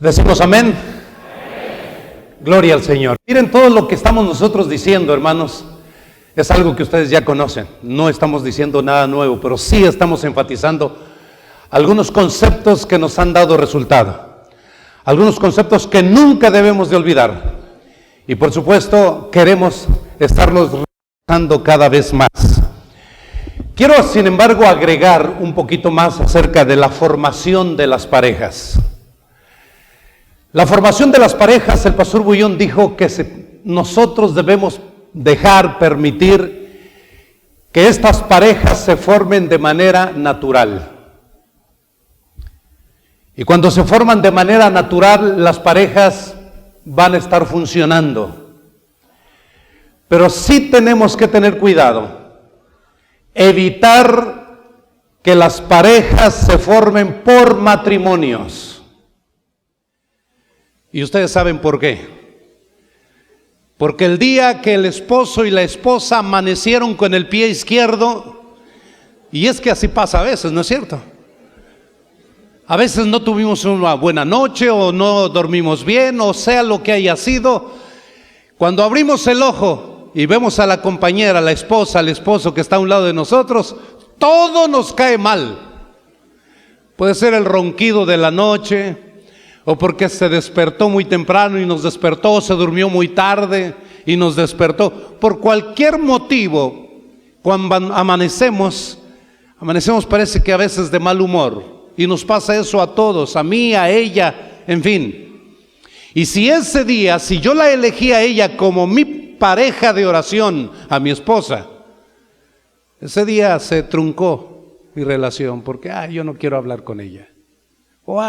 Decimos amén. Gloria al Señor. Miren, todo lo que estamos nosotros diciendo, hermanos, es algo que ustedes ya conocen. No estamos diciendo nada nuevo, pero sí estamos enfatizando algunos conceptos que nos han dado resultado. Algunos conceptos que nunca debemos de olvidar. Y por supuesto, queremos estarlos revisando cada vez más. Quiero, sin embargo, agregar un poquito más acerca de la formación de las parejas. La formación de las parejas, el pastor Bullón dijo que nosotros debemos permitir que estas parejas se formen de manera natural. Y cuando se forman de manera natural, las parejas van a estar funcionando. Pero sí tenemos que tener cuidado, evitar que las parejas se formen por matrimonios. Y ustedes saben por qué. Porque el día que el esposo y la esposa amanecieron con el pie izquierdo, y es que así pasa a veces, ¿no es cierto? A veces no tuvimos una buena noche o no dormimos bien, o sea lo que haya sido. Cuando abrimos el ojo y vemos a la compañera, la esposa, al esposo que está a un lado de nosotros, todo nos cae mal. Puede ser el ronquido de la noche, o porque se despertó muy temprano y nos despertó, se durmió muy tarde y nos despertó. Por cualquier motivo, cuando amanecemos parece que a veces de mal humor. Y nos pasa eso a todos, a mí, a ella, en fin. Y si ese día, si yo la elegí a ella como mi pareja de oración, a mi esposa, ese día se truncó mi relación porque yo no quiero hablar con ella.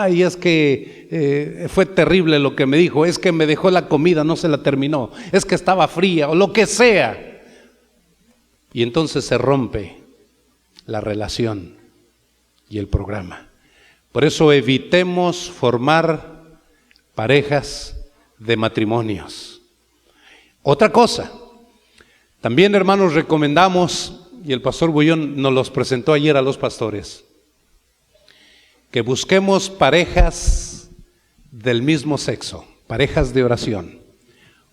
Es que fue terrible lo que me dijo, es que me dejó la comida, no se la terminó, es que estaba fría o lo que sea. Y entonces se rompe la relación y el programa. Por eso evitemos formar parejas de matrimonios. Otra cosa, también, hermanos, recomendamos, y el pastor Bullón nos los presentó ayer a los pastores, que busquemos parejas del mismo sexo, parejas de oración,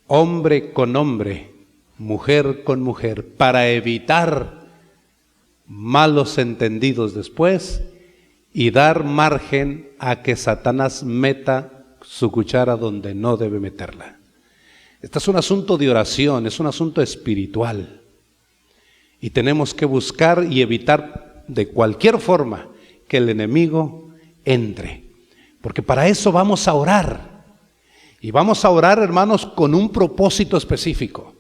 hombre con hombre, mujer con mujer, para evitar malos entendidos después y dar margen a que Satanás meta su cuchara donde no debe meterla. Este es un asunto de oración, es un asunto espiritual. Y tenemos que buscar y evitar de cualquier forma que el enemigo entre. Porque para eso vamos a orar. Y vamos a orar, hermanos, con un propósito específico.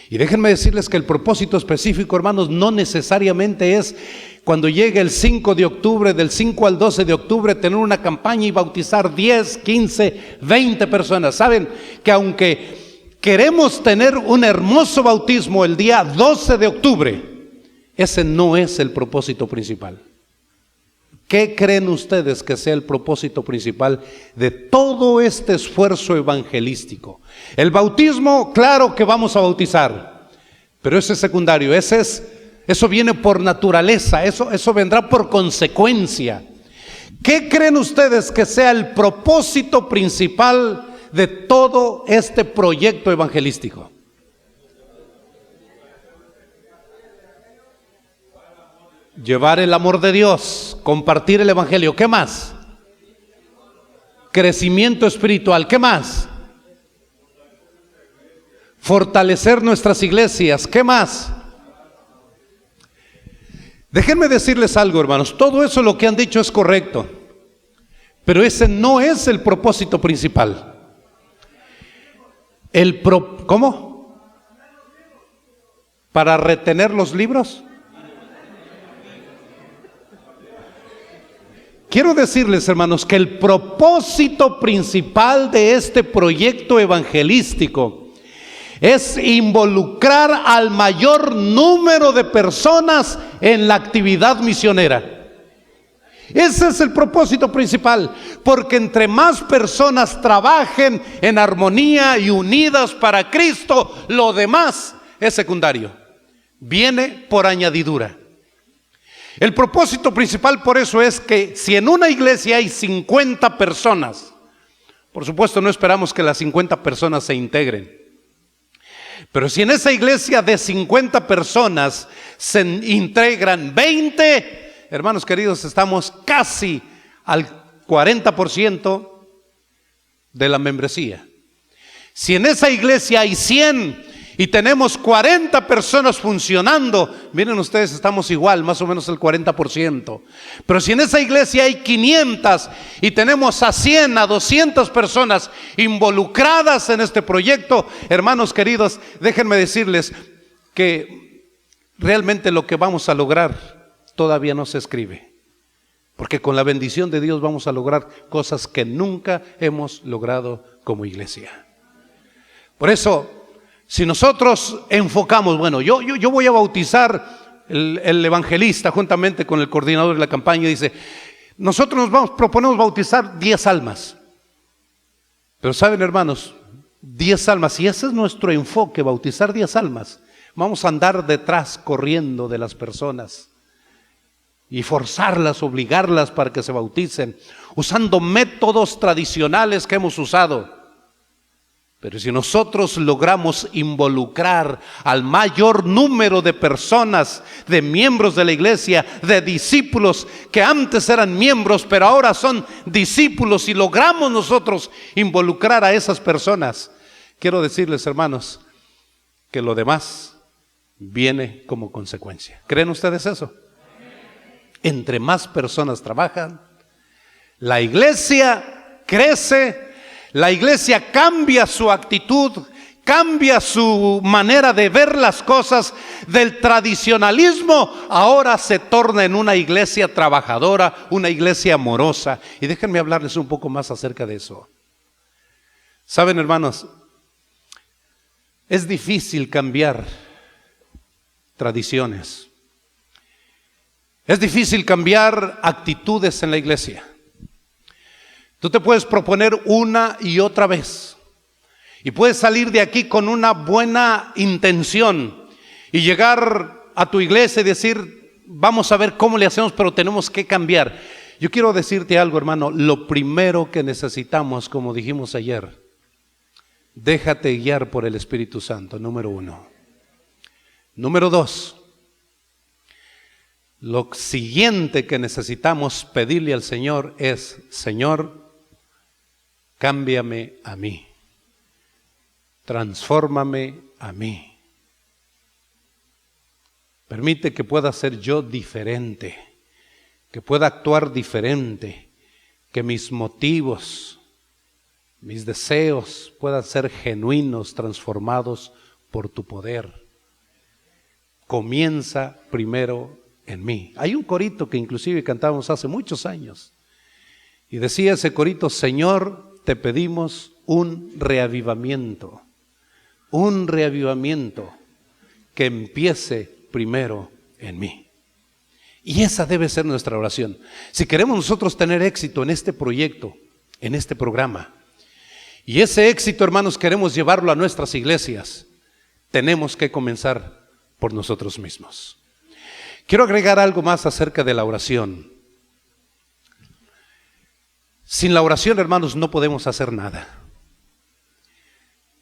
Y déjenme decirles que el propósito específico, hermanos, no necesariamente es cuando llegue el 5 de octubre, del 5 al 12 de octubre, tener una campaña y bautizar 10, 15, 20 personas. Saben que aunque queremos tener un hermoso bautismo el día 12 de octubre, ese no es el propósito principal. ¿Qué creen ustedes que sea el propósito principal de todo este esfuerzo evangelístico? El bautismo, claro que vamos a bautizar, pero ese es secundario, eso viene por naturaleza, eso vendrá por consecuencia. ¿Qué creen ustedes que sea el propósito principal de todo este proyecto evangelístico? Llevar el amor de Dios, compartir el evangelio. ¿Qué más? Crecimiento espiritual. ¿Qué más? Fortalecer nuestras iglesias. ¿Qué más? Déjenme decirles algo, hermanos. Todo eso lo que han dicho es correcto, pero ese no es el propósito principal. ¿Cómo? ¿Para retener los libros? Quiero decirles, hermanos, que el propósito principal de este proyecto evangelístico es involucrar al mayor número de personas en la actividad misionera. Ese es el propósito principal, porque entre más personas trabajen en armonía y unidas para Cristo, lo demás es secundario, viene por añadidura. El propósito principal por eso es que si en una iglesia hay 50 personas Por supuesto, no esperamos que las 50 personas se integren. Pero si en esa iglesia de 50 personas se integran 20, hermanos queridos, estamos casi al 40% de la membresía. Si en esa iglesia hay 100 y tenemos 40 personas funcionando, miren ustedes, estamos igual, más o menos el 40%. Pero si en esa iglesia hay 500 y tenemos a 100, a 200 personas involucradas en este proyecto, hermanos queridos, déjenme decirles que realmente lo que vamos a lograr todavía no se escribe. Porque con la bendición de Dios vamos a lograr cosas que nunca hemos logrado como iglesia. Por eso, si nosotros enfocamos, bueno, yo voy a bautizar, el evangelista juntamente con el coordinador de la campaña dice, nosotros proponemos bautizar 10 almas. Pero saben, hermanos, 10 almas, y ese es nuestro enfoque, bautizar 10 almas, vamos a andar detrás corriendo de las personas y forzarlas, obligarlas para que se bauticen, usando métodos tradicionales que hemos usado. Pero si nosotros logramos involucrar al mayor número de personas, de miembros de la iglesia, de discípulos que antes eran miembros, pero ahora son discípulos, y logramos nosotros involucrar a esas personas, quiero decirles, hermanos, que lo demás viene como consecuencia. ¿Creen ustedes eso? Entre más personas trabajan, la iglesia crece. La iglesia cambia su actitud, cambia su manera de ver las cosas. Del tradicionalismo ahora se torna en una iglesia trabajadora, una iglesia amorosa. Y déjenme hablarles un poco más acerca de eso. Saben, hermanos, es difícil cambiar tradiciones. Es difícil cambiar actitudes en la iglesia. Tú te puedes proponer una y otra vez y puedes salir de aquí con una buena intención y llegar a tu iglesia y decir, vamos a ver cómo le hacemos, pero tenemos que cambiar. Yo quiero decirte algo, hermano, lo primero que necesitamos, como dijimos ayer, déjate guiar por el Espíritu Santo, número 1. Número 2, lo siguiente que necesitamos pedirle al Señor es, Señor, cámbiame a mí, transfórmame a mí. Permite que pueda ser yo diferente, que pueda actuar diferente, que mis motivos, mis deseos puedan ser genuinos, transformados por tu poder. Comienza primero en mí. Hay un corito que inclusive cantábamos hace muchos años y decía ese corito, Señor, te pedimos un reavivamiento que empiece primero en mí. Y esa debe ser nuestra oración. Si queremos nosotros tener éxito en este proyecto, en este programa, y ese éxito, hermanos, queremos llevarlo a nuestras iglesias, tenemos que comenzar por nosotros mismos. Quiero agregar algo más acerca de la oración. Sin la oración, hermanos, no podemos hacer nada.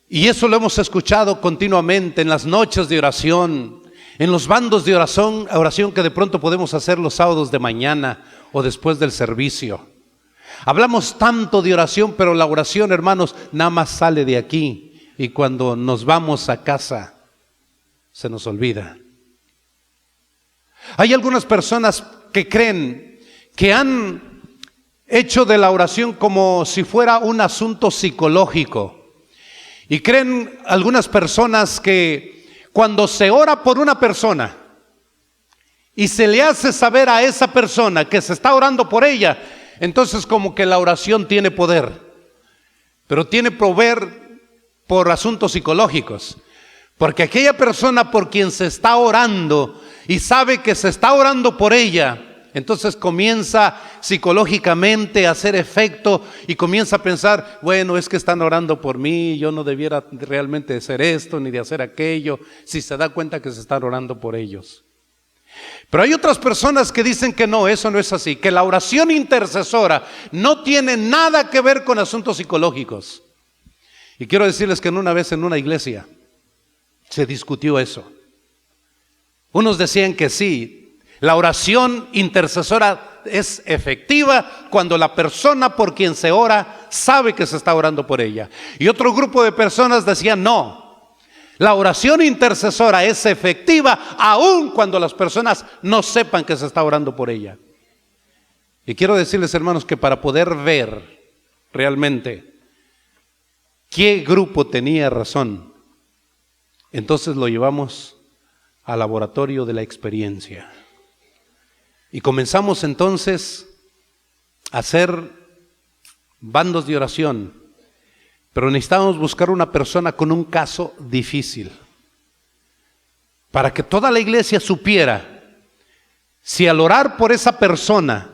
Y eso lo hemos escuchado continuamente en las noches de oración, en los bandos de oración que de pronto podemos hacer los sábados de mañana o después del servicio. Hablamos tanto de oración, pero la oración, hermanos, nada más sale de aquí y cuando nos vamos a casa se nos olvida. Hay algunas personas que creen que han hecho de la oración como si fuera un asunto psicológico. Y creen algunas personas que cuando se ora por una persona y se le hace saber a esa persona que se está orando por ella, entonces como que la oración tiene poder. Pero tiene poder por asuntos psicológicos. Porque aquella persona por quien se está orando y sabe que se está orando por ella, entonces comienza psicológicamente a hacer efecto y comienza a pensar, bueno, es que están orando por mí, yo no debiera realmente hacer esto ni de hacer aquello, si se da cuenta que se están orando por ellos. Pero hay otras personas que dicen que no, eso no es así, que la oración intercesora no tiene nada que ver con asuntos psicológicos. Y quiero decirles que una vez en una iglesia se discutió eso. Unos decían que sí, la oración intercesora es efectiva cuando la persona por quien se ora sabe que se está orando por ella. Y otro grupo de personas decían no. La oración intercesora es efectiva aun cuando las personas no sepan que se está orando por ella. Y quiero decirles, hermanos, que para poder ver realmente qué grupo tenía razón, entonces lo llevamos al laboratorio de la experiencia. Y comenzamos entonces a hacer bandos de oración. Pero necesitábamos buscar una persona con un caso difícil, para que toda la iglesia supiera si al orar por esa persona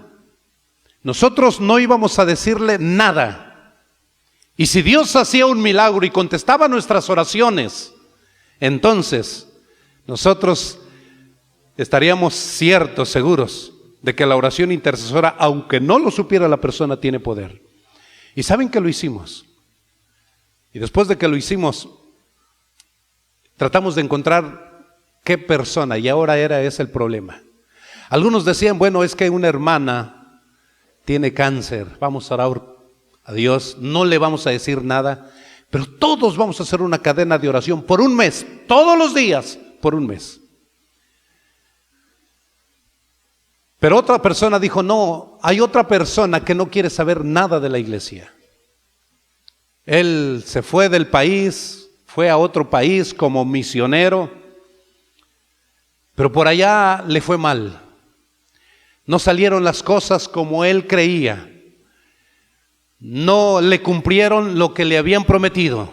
nosotros no íbamos a decirle nada, y si Dios hacía un milagro y contestaba nuestras oraciones, entonces nosotros estaríamos ciertos, seguros de que la oración intercesora, aunque no lo supiera la persona, tiene poder. Y saben que lo hicimos. Y después de que lo hicimos, tratamos de encontrar qué persona, y ahora era ese el problema. Algunos decían, bueno, es que una hermana tiene cáncer, vamos a orar a Dios, no le vamos a decir nada, pero todos vamos a hacer una cadena de oración por un mes, todos los días, por un mes. Pero otra persona dijo, no, hay otra persona que no quiere saber nada de la iglesia. Él se fue del país, fue a otro país como misionero, pero por allá le fue mal. No salieron las cosas como él creía. No le cumplieron lo que le habían prometido.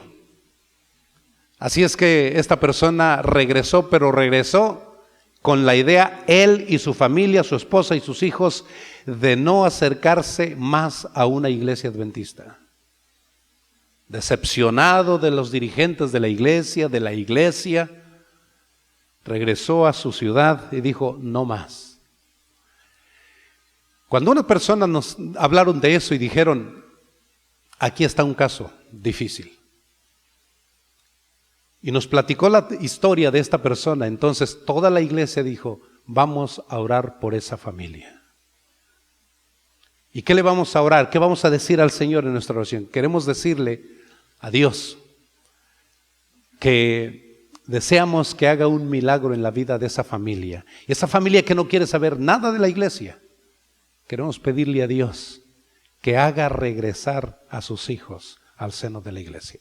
Así es que esta persona regresó, pero regresó con la idea, él y su familia, su esposa y sus hijos, de no acercarse más a una iglesia adventista. Decepcionado de los dirigentes de la iglesia, regresó a su ciudad y dijo, no más. Cuando una persona nos hablaron de eso y dijeron, aquí está un caso difícil, y nos platicó la historia de esta persona, entonces toda la iglesia dijo, vamos a orar por esa familia. ¿Y qué le vamos a orar? ¿Qué vamos a decir al Señor en nuestra oración? Queremos decirle a Dios que deseamos que haga un milagro en la vida de esa familia. Esa familia que no quiere saber nada de la iglesia, queremos pedirle a Dios que haga regresar a sus hijos al seno de la iglesia.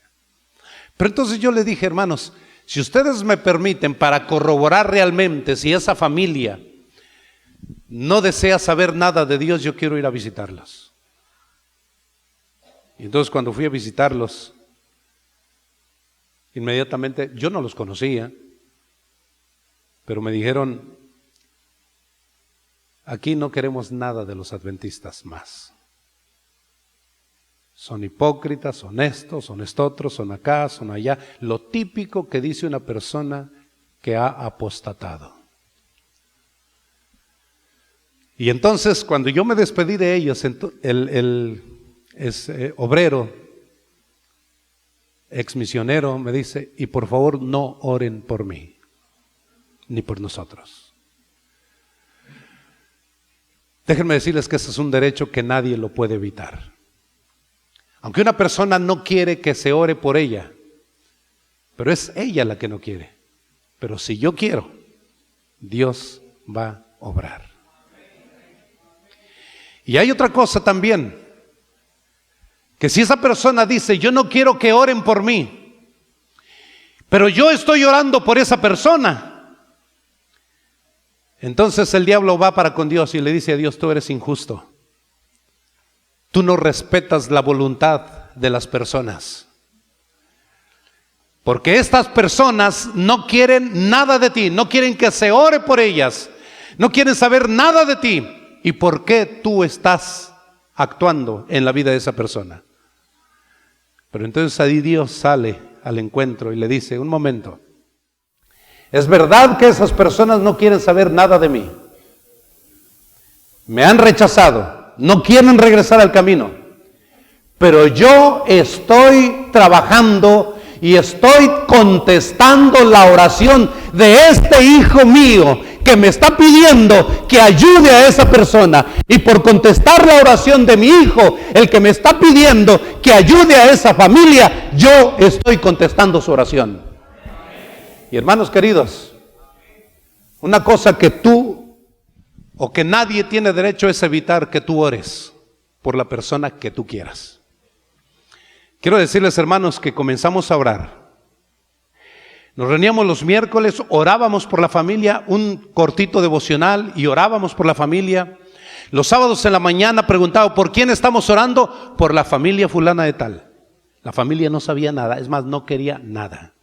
Pero entonces yo le dije, hermanos, si ustedes me permiten, para corroborar realmente si esa familia no desea saber nada de Dios, yo quiero ir a visitarlos. Y entonces cuando fui a visitarlos, inmediatamente, yo no los conocía, pero me dijeron, aquí no queremos nada de los adventistas más. Son hipócritas, son estos, son estotros, son acá, son allá. Lo típico que dice una persona que ha apostatado. Y entonces cuando yo me despedí de ellos, el obrero, ex misionero, me dice, y por favor no oren por mí, ni por nosotros. Déjenme decirles que ese es un derecho que nadie lo puede evitar. Aunque una persona no quiere que se ore por ella, pero es ella la que no quiere. Pero si yo quiero, Dios va a obrar. Y hay otra cosa también, que si esa persona dice, yo no quiero que oren por mí, pero yo estoy orando por esa persona, entonces el diablo va para con Dios y le dice a Dios, tú eres injusto. Tú no respetas la voluntad de las personas. Porque estas personas no quieren nada de ti, no quieren que se ore por ellas, no quieren saber nada de ti. ¿Y por qué tú estás actuando en la vida de esa persona? Pero entonces ahí Dios sale al encuentro y le dice, un momento, Es verdad que esas personas no quieren saber nada de mí. Me han rechazado, no quieren regresar al camino. Pero yo estoy trabajando y estoy contestando la oración de este hijo mío que me está pidiendo que ayude a esa persona. Y por contestar la oración de mi hijo, el que me está pidiendo que ayude a esa familia, yo estoy contestando su oración. Y hermanos queridos, una cosa que tú o que nadie tiene derecho es evitar que tú ores por la persona que tú quieras. Quiero decirles, hermanos, que comenzamos a orar. Nos reuníamos los miércoles, orábamos por la familia, un cortito devocional y orábamos por la familia. Los sábados en la mañana preguntaba, ¿por quién estamos orando? Por la familia fulana de tal. La familia no sabía nada, es más, no quería nada.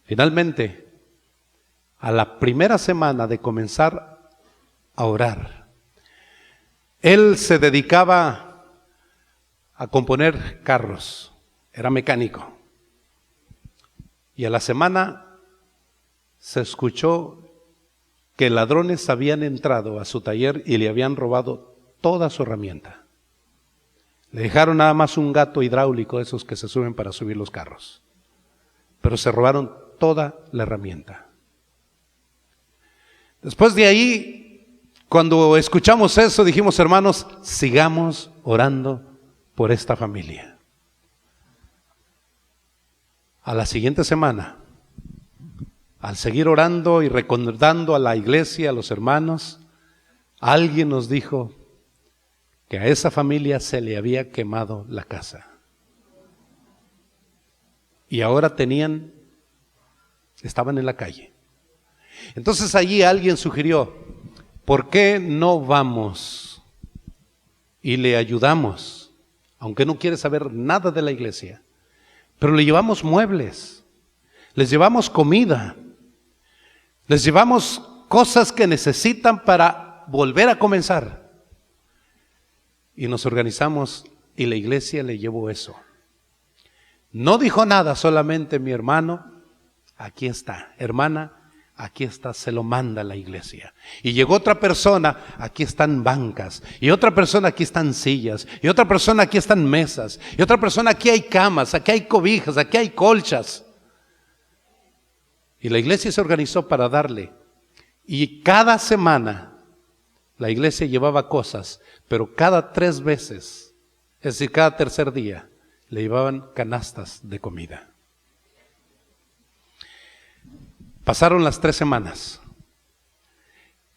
Finalmente, a la primera semana de comenzar a orar, él se dedicaba a componer carros, era mecánico. Y a la semana se escuchó que ladrones habían entrado a su taller y le habían robado toda su herramienta. Le dejaron nada más un gato hidráulico, esos que se suben para subir los carros. Pero se robaron toda la herramienta. Después de ahí, cuando escuchamos eso, dijimos, hermanos, sigamos orando por esta familia. A la siguiente semana, al seguir orando y recordando a la iglesia, a los hermanos, alguien nos dijo que a esa familia se le había quemado la casa. Y ahora estaban en la calle. Entonces allí alguien sugirió, ¿por qué no vamos y le ayudamos? Aunque no quiere saber nada de la iglesia. Pero le llevamos muebles, les llevamos comida, les llevamos cosas que necesitan para volver a comenzar. Y nos organizamos y la iglesia le llevó eso. No dijo nada, solamente mi hermano, aquí está, hermana, aquí está, se lo manda la iglesia. Y llegó otra persona, aquí están bancas. Y otra persona, aquí están sillas. Y otra persona, aquí están mesas. Y otra persona, aquí hay camas, aquí hay cobijas, aquí hay colchas. Y la iglesia se organizó para darle. Y cada semana la iglesia llevaba cosas, pero cada 3 veces, es decir, cada tercer día, le llevaban canastas de comida. Pasaron las 3 semanas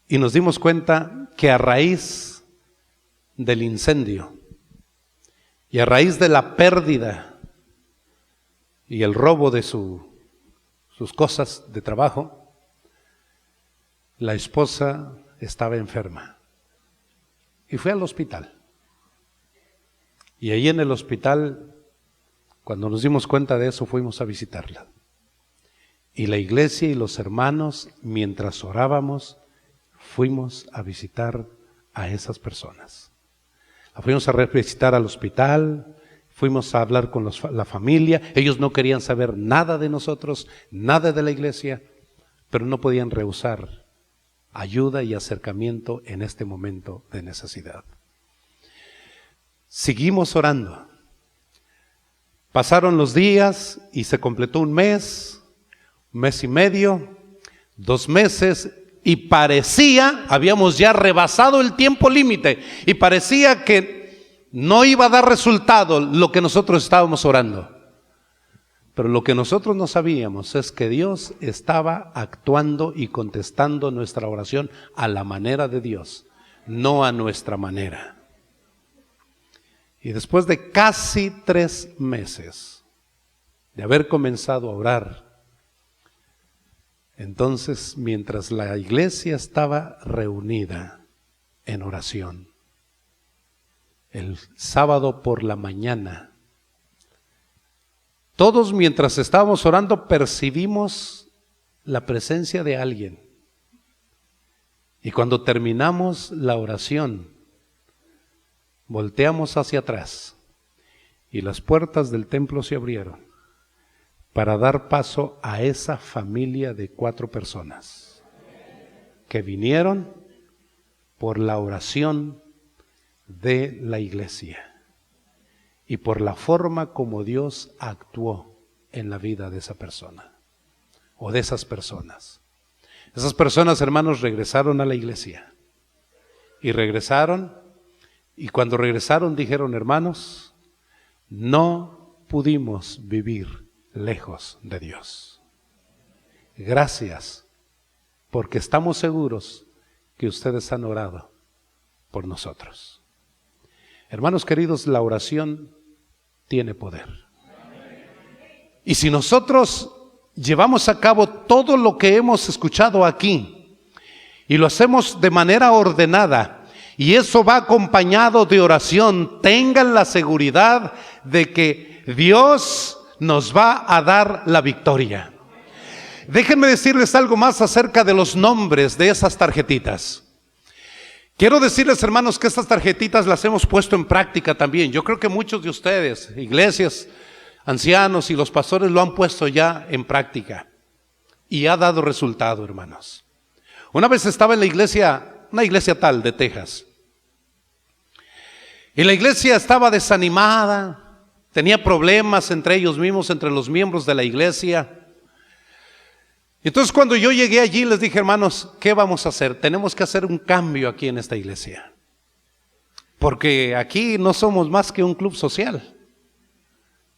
y nos dimos cuenta que a raíz del incendio y a raíz de la pérdida y el robo de sus cosas de trabajo, la esposa estaba enferma y fue al hospital. Y ahí en el hospital, cuando nos dimos cuenta de eso, fuimos a visitarla. Y la iglesia y los hermanos, mientras orábamos, fuimos a visitar a esas personas. La fuimos a visitar al hospital, fuimos a hablar con la familia. Ellos no querían saber nada de nosotros, nada de la iglesia, pero no podían rehusar ayuda y acercamiento en este momento de necesidad. Seguimos orando. Pasaron los días y se completó un mes y medio, 2 meses, y parecía, habíamos ya rebasado el tiempo límite, y parecía que no iba a dar resultado lo que nosotros estábamos orando. Pero lo que nosotros no sabíamos es que Dios estaba actuando y contestando nuestra oración a la manera de Dios, no a nuestra manera. Y después de casi 3 meses de haber comenzado a orar, entonces, mientras la iglesia estaba reunida en oración, el sábado por la mañana, todos mientras estábamos orando percibimos la presencia de alguien. Y cuando terminamos la oración, volteamos hacia atrás y las puertas del templo se abrieron para dar paso a esa familia de 4 personas que vinieron por la oración de la iglesia y por la forma como Dios actuó en la vida de esa persona o de esas personas. Esas personas, hermanos, regresaron a la iglesia y cuando regresaron dijeron: hermanos, no pudimos vivir lejos de Dios. Gracias, porque estamos seguros que ustedes han orado por nosotros. Hermanos queridos, la oración tiene poder. Y si nosotros llevamos a cabo todo lo que hemos escuchado aquí y lo hacemos de manera ordenada, y eso va acompañado de oración, tengan la seguridad de que Dios nos va a dar la victoria. Déjenme decirles algo más acerca de los nombres de esas tarjetitas. Quiero decirles, hermanos, que estas tarjetitas las hemos puesto en práctica también. Yo creo que muchos de ustedes, iglesias, ancianos y los pastores, lo han puesto ya en práctica y ha dado resultado, hermanos. Una vez estaba en la iglesia, una iglesia tal de Texas, y la iglesia estaba desanimada, tenía problemas entre ellos mismos, entre los miembros de la iglesia. Entonces cuando yo llegué allí les dije: hermanos, ¿qué vamos a hacer? Tenemos que hacer un cambio aquí en esta iglesia, porque aquí no somos más que un club social.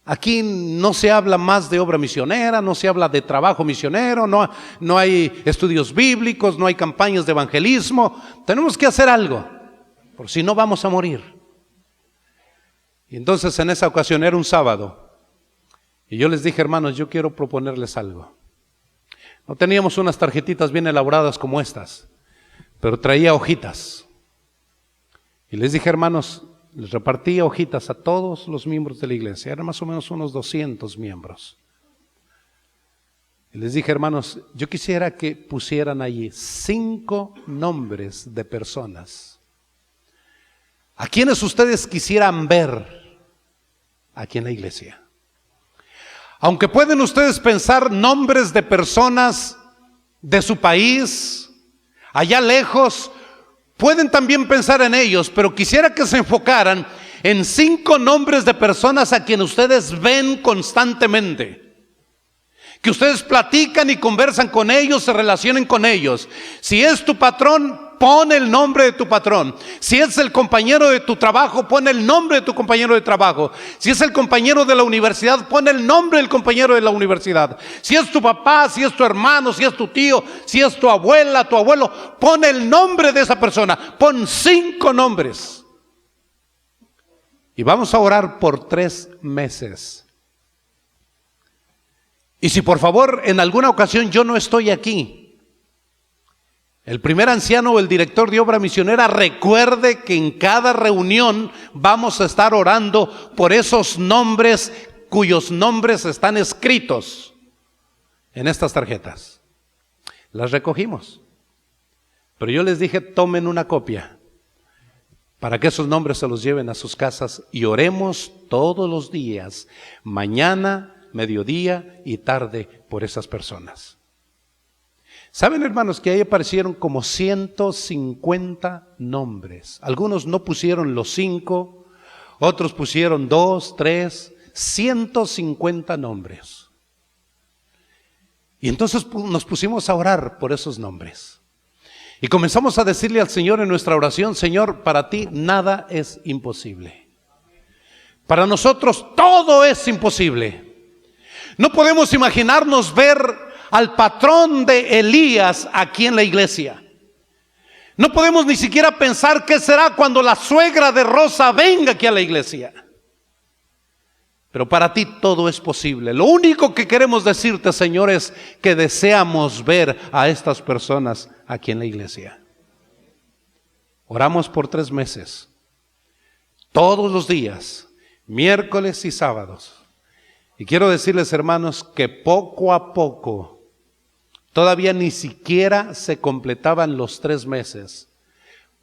Aquí no se habla más de obra misionera, no se habla de trabajo misionero, no hay estudios bíblicos, no hay campañas de evangelismo. Tenemos que hacer algo, por si no vamos a morir. Y entonces en esa ocasión era un sábado, y yo les dije: hermanos, yo quiero proponerles algo. No teníamos unas tarjetitas bien elaboradas como estas, pero traía hojitas. Y les dije: hermanos, les repartía hojitas a todos los miembros de la iglesia, eran más o menos unos 200 miembros. Y les dije: hermanos, yo quisiera que pusieran allí 5 nombres de personas a quienes ustedes quisieran ver aquí en la iglesia. Aunque pueden ustedes pensar nombres de personas de su país, allá lejos, pueden también pensar en ellos, pero quisiera que se enfocaran en 5 nombres de personas a quienes ustedes ven constantemente, que ustedes platican y conversan con ellos, se relacionen con ellos. Si es tu patrón, pon el nombre de tu patrón. Si es el compañero de tu trabajo, pon el nombre de tu compañero de trabajo. Si es el compañero de la universidad, pon el nombre del compañero de la universidad. Si es tu papá, si es tu hermano, si es tu tío, si es tu abuela, tu abuelo, pon el nombre de esa persona. Pon 5 nombres. Y vamos a orar por 3 meses. Y si por favor en alguna ocasión yo no estoy aquí, el primer anciano o el director de obra misionera recuerde que en cada reunión vamos a estar orando por esos nombres cuyos nombres están escritos en estas tarjetas. Las recogimos, pero yo les dije: tomen una copia para que esos nombres se los lleven a sus casas y oremos todos los días, mañana, mediodía y tarde, por esas personas. ¿Saben, hermanos, que ahí aparecieron como 150 nombres? Algunos no pusieron los 5, otros pusieron 2, 3, 150 nombres. Y entonces nos pusimos a orar por esos nombres. Y comenzamos a decirle al Señor en nuestra oración: Señor, para ti nada es imposible. Para nosotros todo es imposible. No podemos imaginarnos ver al patrón de Elías aquí en la iglesia. No podemos ni siquiera pensar qué será cuando la suegra de Rosa venga aquí a la iglesia. Pero para ti todo es posible. Lo único que queremos decirte, Señor, es que deseamos ver a estas personas aquí en la iglesia. Oramos por 3 meses, todos los días, miércoles y sábados. Y quiero decirles, hermanos, que poco a poco, todavía ni siquiera se completaban los 3 meses.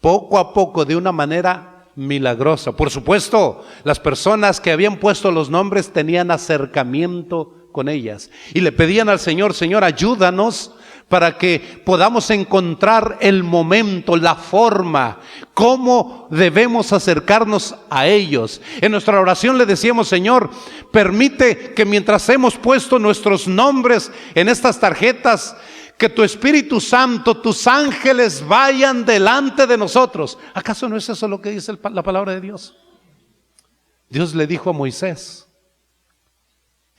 Poco a poco, de una manera milagrosa. Por supuesto, las personas que habían puesto los nombres tenían acercamiento con ellas. Y le pedían al Señor: Señor, ayúdanos para que podamos encontrar el momento, la forma, cómo debemos acercarnos a ellos. En nuestra oración le decíamos: Señor, permite que mientras hemos puesto nuestros nombres en estas tarjetas, que tu Espíritu Santo, tus ángeles vayan delante de nosotros. ¿Acaso no es eso lo que dice la palabra de Dios? Dios le dijo a Moisés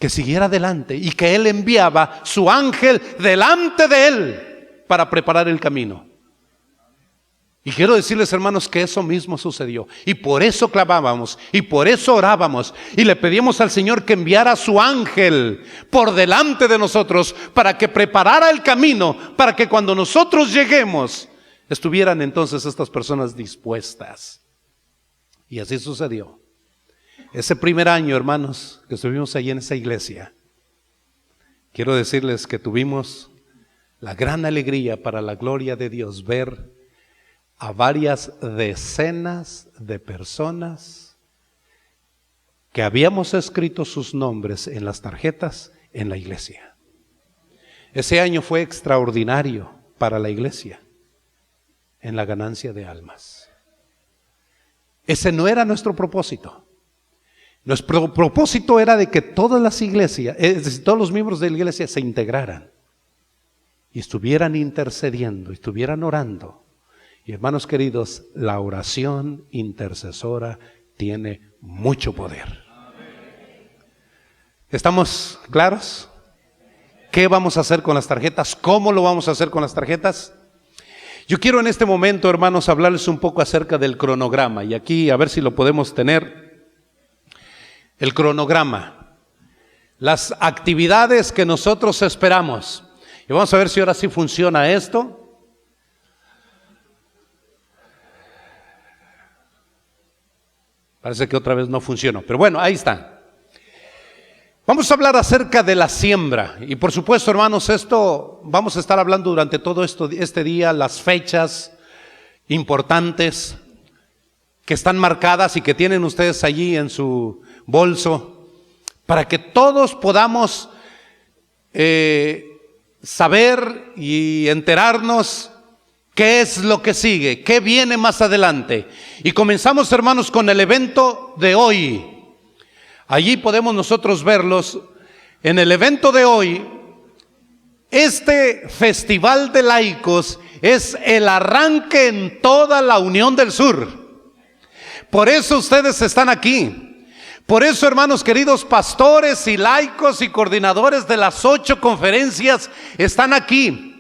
que siguiera adelante y que Él enviaba su ángel delante de Él para preparar el camino. Y quiero decirles, hermanos, que eso mismo sucedió. Y por eso clamábamos, y por eso orábamos, y le pedimos al Señor que enviara a su ángel por delante de nosotros para que preparara el camino, para que cuando nosotros lleguemos estuvieran entonces estas personas dispuestas. Y así sucedió. Ese primer año, hermanos, que estuvimos allí en esa iglesia, quiero decirles que tuvimos la gran alegría, para la gloria de Dios, ver a varias decenas de personas que habíamos escrito sus nombres en las tarjetas en la iglesia. Ese año fue extraordinario para la iglesia en la ganancia de almas. Ese no era nuestro propósito. Nuestro propósito era de que todas las iglesias, es decir, todos los miembros de la iglesia se integraran y estuvieran intercediendo, estuvieran orando. Y hermanos queridos, la oración intercesora tiene mucho poder. ¿Estamos claros? ¿Qué vamos a hacer con las tarjetas? ¿Cómo lo vamos a hacer con las tarjetas? Yo quiero en este momento, hermanos, hablarles un poco acerca del cronograma. Y aquí, a ver si lo podemos tener. El cronograma, las actividades que nosotros esperamos. Y vamos a ver si ahora sí funciona esto. Parece que otra vez no funcionó, pero bueno, ahí está. Vamos a hablar acerca de la siembra. Y por supuesto, hermanos, esto vamos a estar hablando durante todo este día, las fechas importantes que están marcadas y que tienen ustedes allí en su bolso, para que todos podamos saber y enterarnos qué es lo que sigue, qué viene más adelante. Y comenzamos, hermanos, con el evento de hoy. Allí podemos nosotros verlos. En el evento de hoy, este festival de laicos es el arranque en toda la Unión del Sur. Por eso ustedes están aquí. Por eso, hermanos queridos, pastores y laicos y coordinadores de las 8 conferencias están aquí.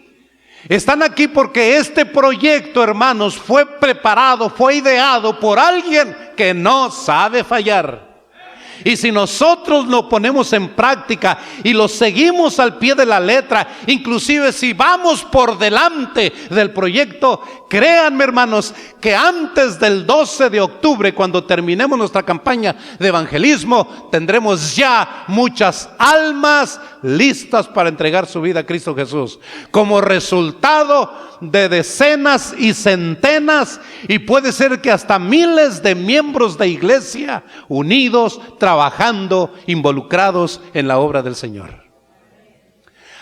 Están aquí porque este proyecto, hermanos, fue preparado, fue ideado por alguien que no sabe fallar. Y si nosotros lo ponemos en práctica y lo seguimos al pie de la letra, inclusive si vamos por delante del proyecto, créanme, hermanos, que antes del 12 de octubre, cuando terminemos nuestra campaña de evangelismo, tendremos ya muchas almas listas para entregar su vida a Cristo Jesús, como resultado de decenas y centenas, y puede ser que hasta miles de miembros de iglesia unidos, trabajando, involucrados en la obra del Señor.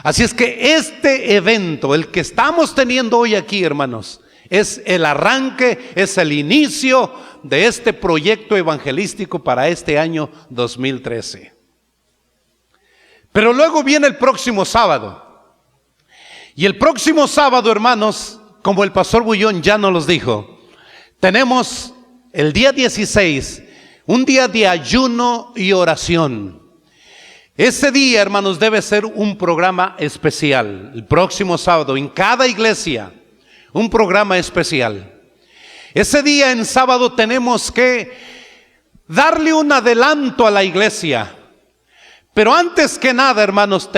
Así es que este evento, el que estamos teniendo hoy aquí, hermanos, es el arranque, es el inicio de este proyecto evangelístico para este año 2013. Pero luego viene el próximo sábado. Y el próximo sábado, hermanos, como el pastor Bullón ya nos los dijo, tenemos el día 16, un día de ayuno y oración. Ese día, hermanos, debe ser un programa especial. El próximo sábado, en cada iglesia, un programa especial. Ese día, en sábado, tenemos que darle un adelanto a la iglesia. Pero antes que nada, hermanos,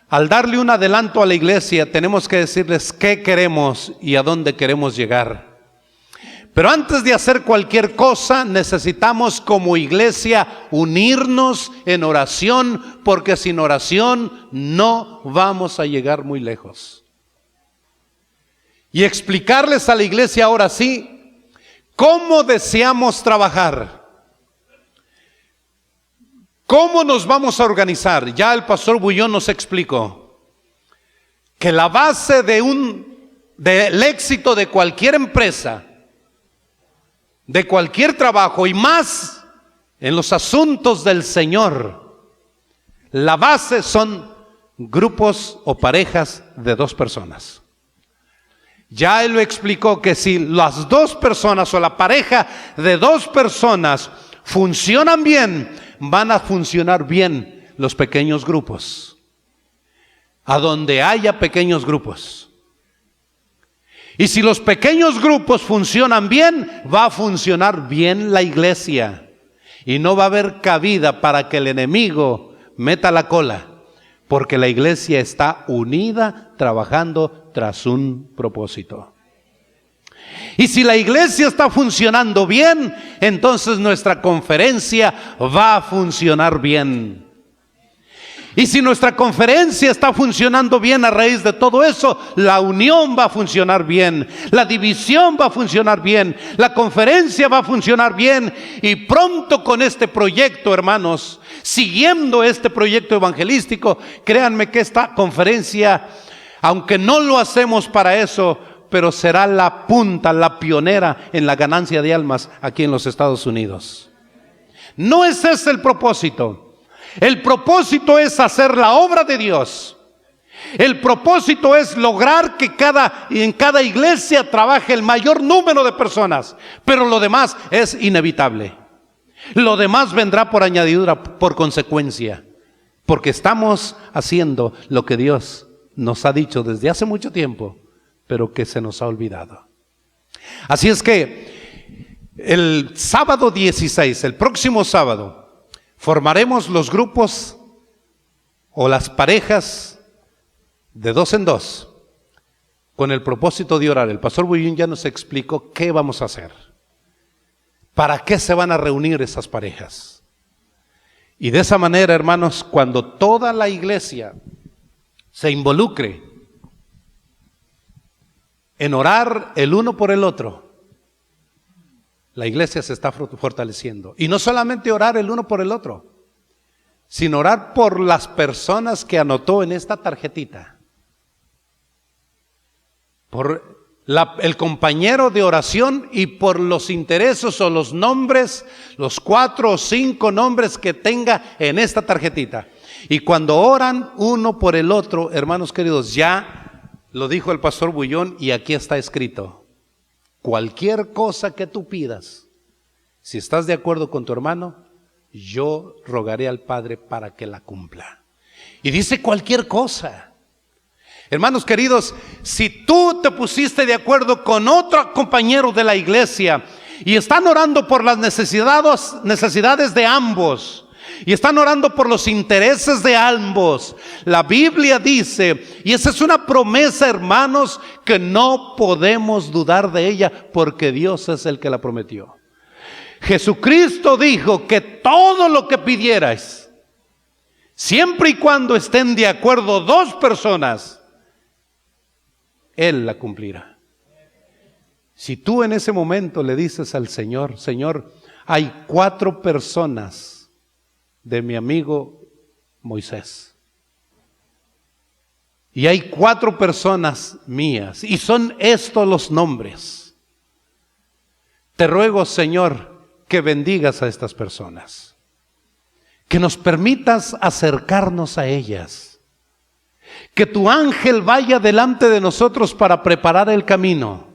al darle un adelanto a la iglesia, tenemos que decirles qué queremos y a dónde queremos llegar. Pero antes de hacer cualquier cosa, necesitamos como iglesia unirnos en oración, porque sin oración no vamos a llegar muy lejos. Y explicarles a la iglesia ahora sí, cómo deseamos trabajar. ¿Cómo nos vamos a organizar? Ya el pastor Bullón nos explicó que la base del éxito de cualquier empresa, de cualquier trabajo y más en los asuntos del Señor, la base son grupos o parejas de 2 personas. Ya él lo explicó que si las 2 personas o la pareja de 2 personas funcionan bien, van a funcionar bien los pequeños grupos. A donde haya pequeños grupos. Y si los pequeños grupos funcionan bien, va a funcionar bien la iglesia. Y no va a haber cabida para que el enemigo meta la cola. Porque la iglesia está unida, trabajando tras un propósito. Y si la iglesia está funcionando bien, entonces nuestra conferencia va a funcionar bien. Y si nuestra conferencia está funcionando bien a raíz de todo eso, la unión va a funcionar bien, la división va a funcionar bien, la conferencia va a funcionar bien. Y pronto con este proyecto, hermanos, siguiendo este proyecto evangelístico, créanme que esta conferencia, aunque no lo hacemos para eso, pero será la punta, la pionera en la ganancia de almas aquí en los Estados Unidos. No es ese el propósito. El propósito es hacer la obra de Dios. El propósito es lograr que en cada iglesia trabaje el mayor número de personas. Pero lo demás es inevitable. Lo demás vendrá por añadidura, por consecuencia. Porque estamos haciendo lo que Dios nos ha dicho desde hace mucho tiempo, pero que se nos ha olvidado. Así es que el sábado 16, el próximo sábado, formaremos los grupos o las parejas de 2 en 2 con el propósito de orar. El pastor Bullón ya nos explicó qué vamos a hacer, para qué se van a reunir esas parejas. Y de esa manera, hermanos, cuando toda la iglesia se involucre en orar el uno por el otro, la iglesia se está fortaleciendo. Y no solamente orar el uno por el otro, sino orar por las personas que anotó en esta tarjetita. Por el compañero de oración y por los intereses o los nombres, los 4 o 5 nombres que tenga en esta tarjetita. Y cuando oran uno por el otro, hermanos queridos, ya lo dijo el pastor Bullón y aquí está escrito. Cualquier cosa que tú pidas, si estás de acuerdo con tu hermano, yo rogaré al Padre para que la cumpla. Y dice cualquier cosa. Hermanos queridos, si tú te pusiste de acuerdo con otro compañero de la iglesia y están orando por las necesidades de ambos, y están orando por los intereses de ambos, la Biblia dice, y esa es una promesa, hermanos, que no podemos dudar de ella, porque Dios es el que la prometió. Jesucristo dijo que todo lo que pidierais, siempre y cuando estén de acuerdo 2 personas, Él la cumplirá. Si tú en ese momento le dices al Señor, Señor, hay 4 personas de mi amigo Moisés, y hay 4 personas mías, y son estos los nombres. Te ruego, Señor, que bendigas a estas personas, que nos permitas acercarnos a ellas, que tu ángel vaya delante de nosotros para preparar el camino,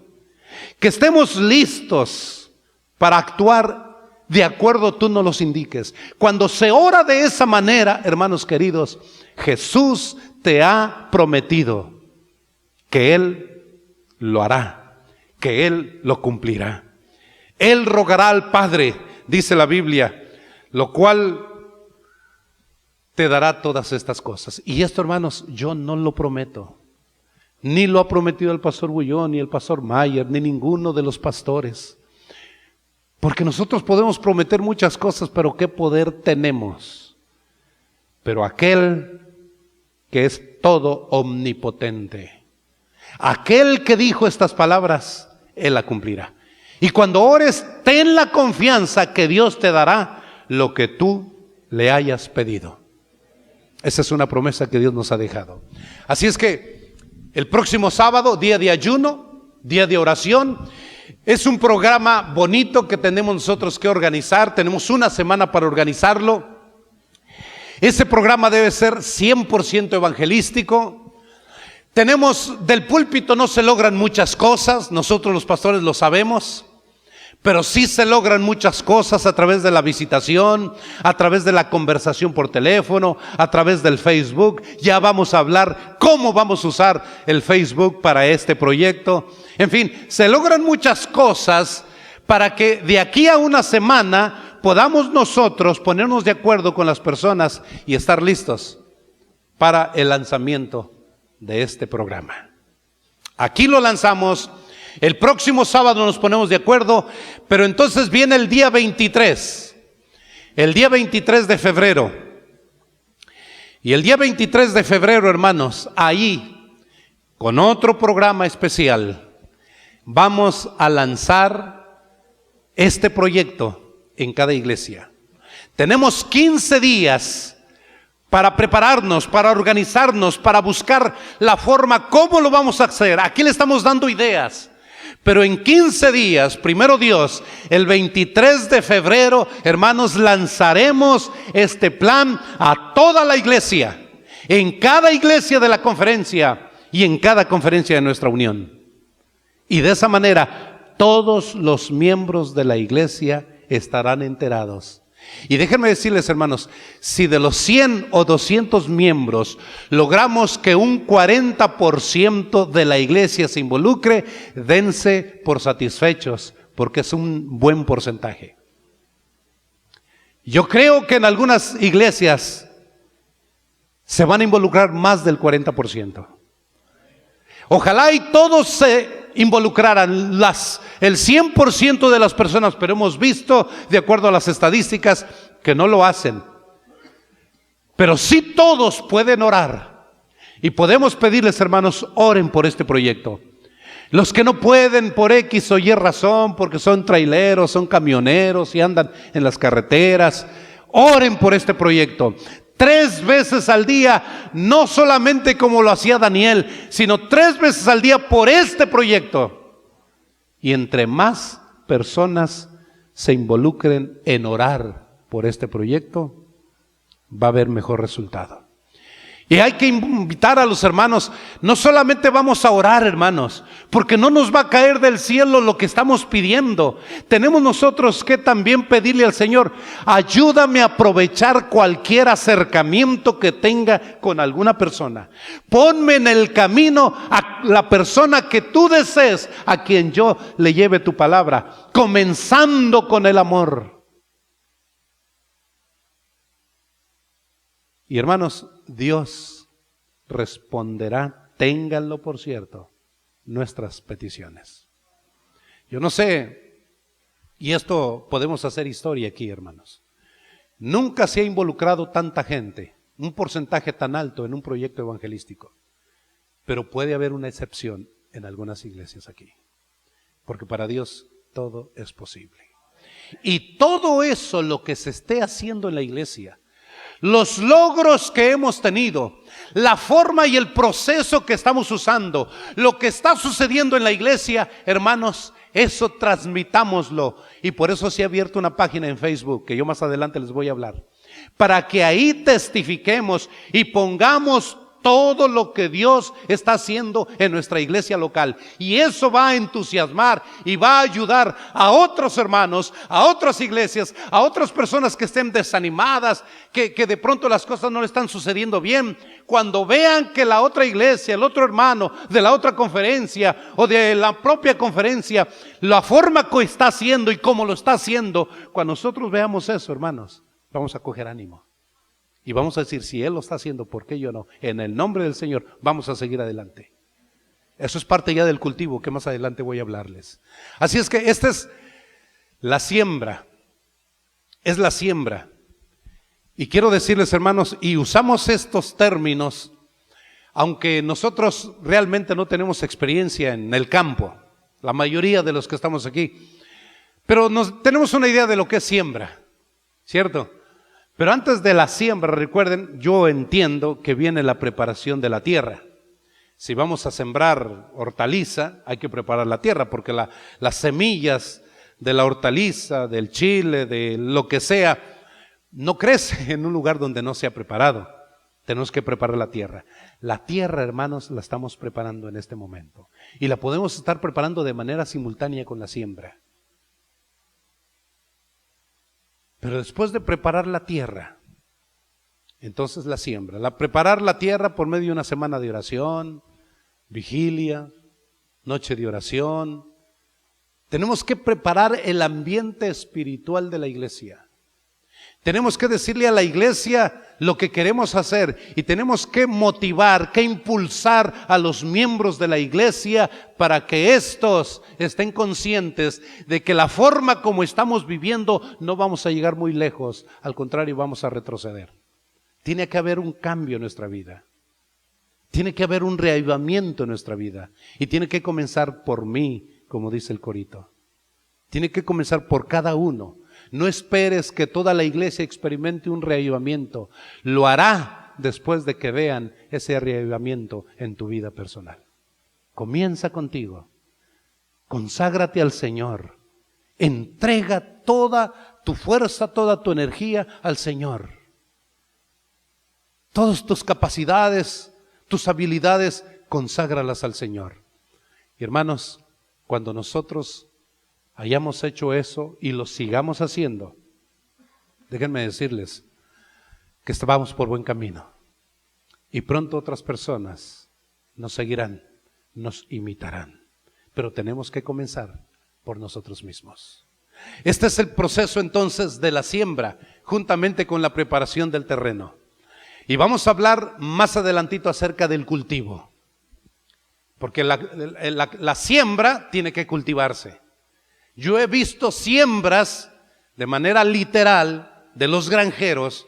que estemos listos para actuar de acuerdo tú nos los indiques. Cuando se ora de esa manera, hermanos queridos, Jesús te ha prometido que Él lo hará, que Él lo cumplirá. Él rogará al Padre, dice la Biblia, lo cual te dará todas estas cosas. Y esto, hermanos, yo no lo prometo, ni lo ha prometido el pastor Bullón, ni el pastor Mayer, ni ninguno de los pastores. Porque nosotros podemos prometer muchas cosas, pero ¿qué poder tenemos? Pero aquel que es todo omnipotente, aquel que dijo estas palabras, Él la cumplirá. Y cuando ores, ten la confianza que Dios te dará lo que tú le hayas pedido. Esa es una promesa que Dios nos ha dejado. Así es que el próximo sábado, día de ayuno, día de oración, es un programa bonito que tenemos nosotros que organizar. Tenemos una semana para organizarlo. Ese programa debe ser 100% evangelístico. Del púlpito no se logran muchas cosas, nosotros los pastores lo sabemos, pero sí se logran muchas cosas a través de la visitación, a través de la conversación por teléfono, a través del Facebook. Ya vamos a hablar cómo vamos a usar el Facebook para este proyecto. En fin, se logran muchas cosas para que de aquí a una semana podamos nosotros ponernos de acuerdo con las personas y estar listos para el lanzamiento de este programa. Aquí lo lanzamos, el próximo sábado nos ponemos de acuerdo, pero entonces viene el día 23 de febrero. Y el día 23 de febrero, hermanos, ahí, con otro programa especial, vamos a lanzar este proyecto en cada iglesia. Tenemos 15 días para prepararnos, para organizarnos, para buscar la forma, cómo lo vamos a hacer. Aquí le estamos dando ideas, pero en 15 días, primero Dios, el 23 de febrero, hermanos, lanzaremos este plan a toda la iglesia, en cada iglesia de la conferencia y en cada conferencia de nuestra unión. Y de esa manera, todos los miembros de la iglesia estarán enterados. Y déjenme decirles, hermanos, si de los 100 o 200 miembros logramos que un 40% de la iglesia se involucre, dense por satisfechos, porque es un buen porcentaje. Yo creo que en algunas iglesias se van a involucrar más del 40%. Ojalá y todos se involucraran, el 100% de las personas, pero hemos visto, de acuerdo a las estadísticas, que no lo hacen. Pero sí todos pueden orar. Y podemos pedirles, hermanos, oren por este proyecto. Los que no pueden por X o Y razón, porque son traileros, son camioneros y andan en las carreteras, oren por este proyecto. 3 veces al día, no solamente como lo hacía Daniel, sino 3 veces al día por este proyecto. Y entre más personas se involucren en orar por este proyecto, va a haber mejor resultado. Y hay que invitar a los hermanos, no solamente vamos a orar, hermanos, porque no nos va a caer del cielo lo que estamos pidiendo. Tenemos nosotros que también pedirle al Señor, ayúdame a aprovechar cualquier acercamiento que tenga con alguna persona. Ponme en el camino a la persona que tú desees, a quien yo le lleve tu palabra, comenzando con el amor. Y hermanos, Dios responderá, ténganlo por cierto, nuestras peticiones. Yo no sé, y esto podemos hacer historia aquí, hermanos. Nunca se ha involucrado tanta gente, un porcentaje tan alto en un proyecto evangelístico. Pero puede haber una excepción en algunas iglesias aquí. Porque para Dios todo es posible. Y todo eso, lo que se esté haciendo en la iglesia, los logros que hemos tenido, la forma y el proceso que estamos usando, lo que está sucediendo en la iglesia, hermanos, eso transmitámoslo. Y por eso se ha abierto una página en Facebook, que yo más adelante les voy a hablar, para que ahí testifiquemos y pongamos todo lo que Dios está haciendo en nuestra iglesia local. Y eso va a entusiasmar y va a ayudar a otros hermanos, a otras iglesias, a otras personas que estén desanimadas, que de pronto las cosas no le están sucediendo bien. Cuando vean que la otra iglesia, el otro hermano de la otra conferencia o de la propia conferencia, la forma que está haciendo y cómo lo está haciendo, cuando nosotros veamos eso, hermanos, vamos a coger ánimo. Y vamos a decir, si Él lo está haciendo, ¿por qué yo no? En el nombre del Señor, vamos a seguir adelante. Eso es parte ya del cultivo que más adelante voy a hablarles. Así es que esta es la siembra. Es la siembra. Y quiero decirles, hermanos, y usamos estos términos, aunque nosotros realmente no tenemos experiencia en el campo, la mayoría de los que estamos aquí, pero tenemos una idea de lo que es siembra, ¿cierto? Pero antes de la siembra, recuerden, yo entiendo que viene la preparación de la tierra. Si vamos a sembrar hortaliza, hay que preparar la tierra, porque las semillas de la hortaliza, del chile, de lo que sea, no crece en un lugar donde no se ha preparado. Tenemos que preparar la tierra. La tierra, hermanos, la estamos preparando en este momento. Y la podemos estar preparando de manera simultánea con la siembra. Pero después de preparar la tierra, entonces la siembra. Preparar la tierra por medio de una semana de oración, vigilia, noche de oración. Tenemos que preparar el ambiente espiritual de la iglesia. Tenemos que decirle a la iglesia lo que queremos hacer y tenemos que motivar, que impulsar a los miembros de la iglesia para que estos estén conscientes de que la forma como estamos viviendo no vamos a llegar muy lejos, al contrario vamos a retroceder. Tiene que haber un cambio en nuestra vida. Tiene que haber un reavivamiento en nuestra vida y tiene que comenzar por mí, como dice el corito. Tiene que comenzar por cada uno. No esperes que toda la iglesia experimente un reavivamiento. Lo hará después de que vean ese reavivamiento en tu vida personal. Comienza contigo. Conságrate al Señor. Entrega toda tu fuerza, toda tu energía al Señor. Todas tus capacidades, tus habilidades, conságralas al Señor. Y hermanos, cuando nosotros hayamos hecho eso y lo sigamos haciendo, déjenme decirles que vamos por buen camino. Y pronto otras personas nos seguirán, nos imitarán. Pero tenemos que comenzar por nosotros mismos. Este es el proceso entonces de la siembra, juntamente con la preparación del terreno. Y vamos a hablar más adelantito acerca del cultivo. Porque la siembra tiene que cultivarse. Yo he visto siembras de manera literal de los granjeros.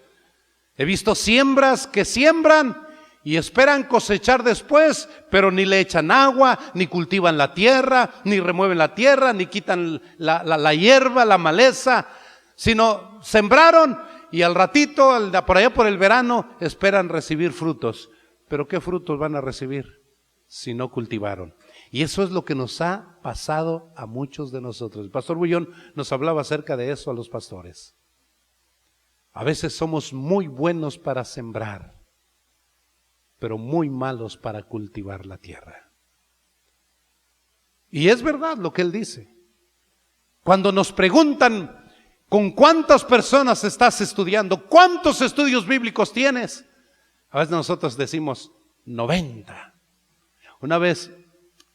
He visto siembras que siembran y esperan cosechar después, pero ni le echan agua, ni cultivan la tierra, ni remueven la tierra, ni quitan la hierba, la maleza, sino sembraron y al ratito, por allá por el verano, esperan recibir frutos. ¿Pero qué frutos van a recibir si no cultivaron? Y eso es lo que nos ha pasado a muchos de nosotros. El pastor Bullón nos hablaba acerca de eso a los pastores. A veces somos muy buenos para sembrar, pero muy malos para cultivar la tierra. Y es verdad lo que él dice. Cuando nos preguntan ¿con cuántas personas estás estudiando? ¿Cuántos estudios bíblicos tienes? A veces nosotros decimos 90. Una vez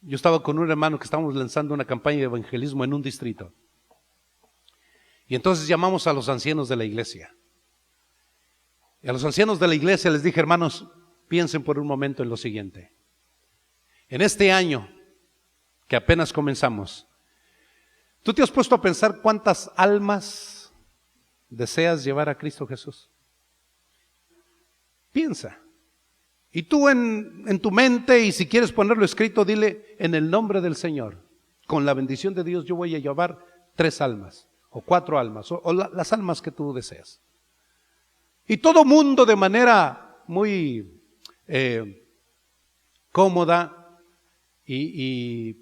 yo estaba con un hermano que estábamos lanzando una campaña de evangelismo en un distrito. Y entonces llamamos a los ancianos de la iglesia. Y a los ancianos de la iglesia les dije, hermanos, piensen por un momento en lo siguiente. En este año que apenas comenzamos, ¿tú te has puesto a pensar cuántas almas deseas llevar a Cristo Jesús? Piensa. Y tú en tu mente, y si quieres ponerlo escrito, dile, en el nombre del Señor, con la bendición de Dios, yo voy a llevar 3 almas, o 4 almas, o las almas que tú deseas. Y todo mundo de manera muy cómoda, y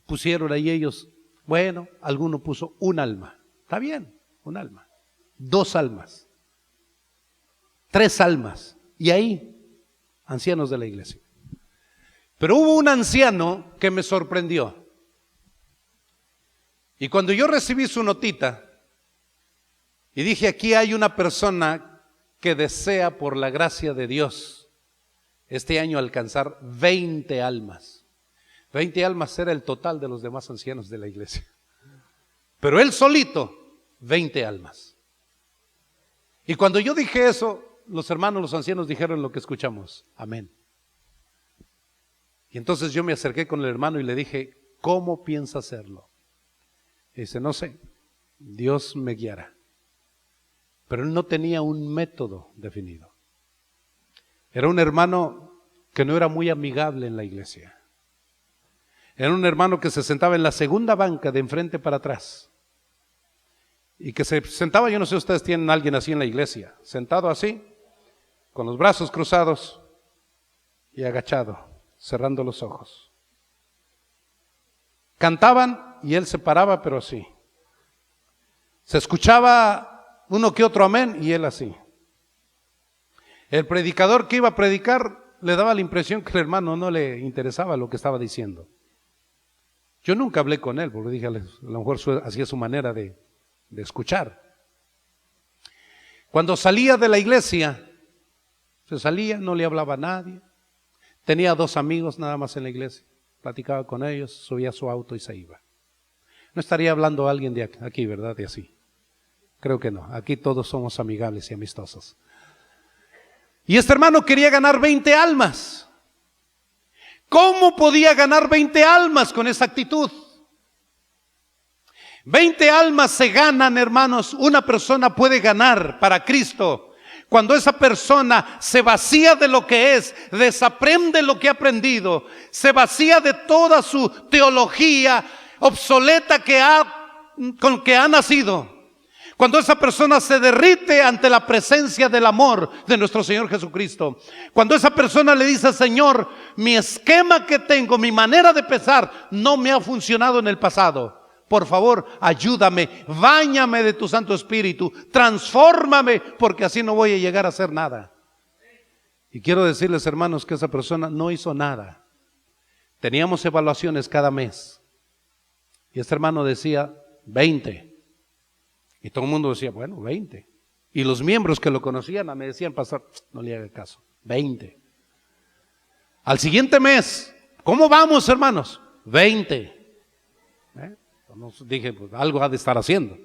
pusieron ahí ellos, bueno, alguno puso un alma, está bien, un alma, 2 almas, 3 almas, y ahí ancianos de la iglesia. Pero hubo un anciano que me sorprendió. Y cuando yo recibí su notita y dije, aquí hay una persona que desea por la gracia de Dios este año alcanzar 20 almas. 20 almas era el total de los demás ancianos de la iglesia. Pero él solito, 20 almas. Y cuando yo dije eso, los hermanos, los ancianos dijeron lo que escuchamos. Amén. Y entonces yo me acerqué con el hermano y le dije, ¿cómo piensa hacerlo? Y dice, no sé, Dios me guiará. Pero él no tenía un método definido. Era un hermano que no era muy amigable en la iglesia. Era un hermano que se sentaba en la segunda banca de enfrente para atrás. y que se sentaba, yo no sé si ustedes tienen a alguien así en la iglesia, sentado así, con los brazos cruzados y agachado, cerrando los ojos. Cantaban y él se paraba, pero así. Se escuchaba uno que otro amén y él así. El predicador que iba a predicar le daba la impresión que el hermano no le interesaba lo que estaba diciendo. Yo nunca hablé con él, porque dije, a lo mejor así es su manera de escuchar. Cuando salía de la iglesia, se salía, no le hablaba a nadie. Tenía 2 amigos nada más en la iglesia. Platicaba con ellos, subía a su auto y se iba. No estaría hablando a alguien de aquí, ¿verdad? De así. Creo que no. Aquí todos somos amigables y amistosos. Y este hermano quería ganar 20 almas. ¿Cómo podía ganar 20 almas con esa actitud? 20 almas se ganan, hermanos. Una persona puede ganar para Cristo cuando esa persona se vacía de lo que es, desaprende lo que ha aprendido, se vacía de toda su teología obsoleta con que ha nacido. Cuando esa persona se derrite ante la presencia del amor de nuestro Señor Jesucristo. Cuando esa persona le dice, Señor, mi esquema que tengo, mi manera de pensar no me ha funcionado en el pasado. Por favor, ayúdame, báñame de tu Santo Espíritu, transfórmame, porque así no voy a llegar a hacer nada. Y quiero decirles, hermanos, que esa persona no hizo nada. Teníamos evaluaciones cada mes. Y este hermano decía, 20. Y todo el mundo decía, bueno, 20. Y los miembros que lo conocían me decían, pastor, no le haga caso, 20. Al siguiente mes, ¿cómo vamos, hermanos? 20. Dije, pues algo ha de estar haciendo.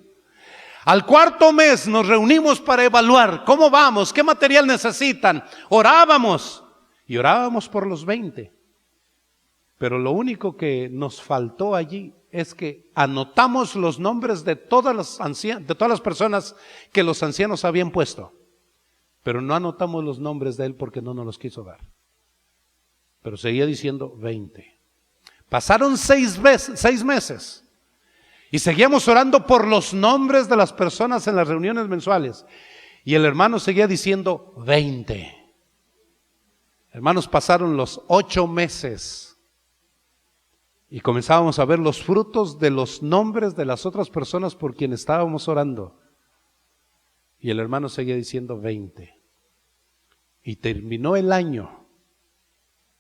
Al 4.º mes nos reunimos para evaluar, ¿cómo vamos? ¿Qué material necesitan? Orábamos y orábamos por los 20. Pero lo único que nos faltó allí es que anotamos los nombres de todas las personas que los ancianos habían puesto, pero no anotamos los nombres de él porque no nos los quiso dar. Pero seguía diciendo 20. Pasaron 6 meses y seguíamos orando por los nombres de las personas en las reuniones mensuales y el hermano seguía diciendo 20. Hermanos, pasaron los 8 meses. Y comenzábamos a ver los frutos de los nombres de las otras personas por quienes estábamos orando. Y el hermano seguía diciendo 20. Y terminó el año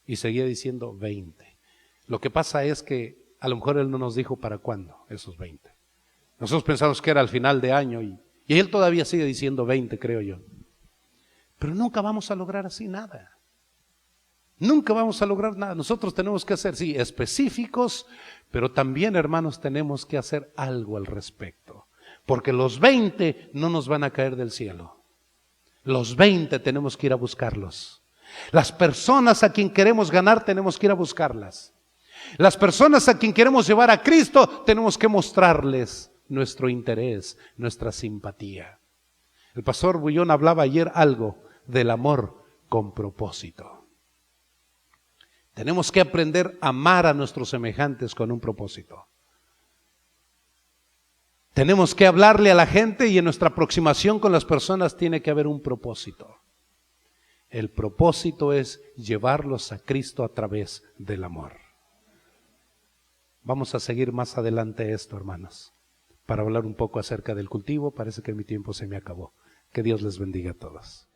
y seguía diciendo 20. Lo que pasa es que a lo mejor él no nos dijo para cuándo esos 20. Nosotros pensamos que era al final de año y él todavía sigue diciendo 20, creo yo. Pero nunca vamos a lograr así nada. Nunca vamos a lograr nada. Nosotros tenemos que ser, sí, específicos, pero también, hermanos, tenemos que hacer algo al respecto. Porque los 20 no nos van a caer del cielo. Los 20 tenemos que ir a buscarlos. Las personas a quien queremos ganar tenemos que ir a buscarlas. Las personas a quien queremos llevar a Cristo tenemos que mostrarles nuestro interés, nuestra simpatía. El pastor Bullón hablaba ayer algo del amor con propósito. Tenemos que aprender a amar a nuestros semejantes con un propósito. Tenemos que hablarle a la gente y en nuestra aproximación con las personas tiene que haber un propósito. El propósito es llevarlos a Cristo a través del amor. Vamos a seguir más adelante esto, hermanos, para hablar un poco acerca del cultivo. Parece que mi tiempo se me acabó. Que Dios les bendiga a todos.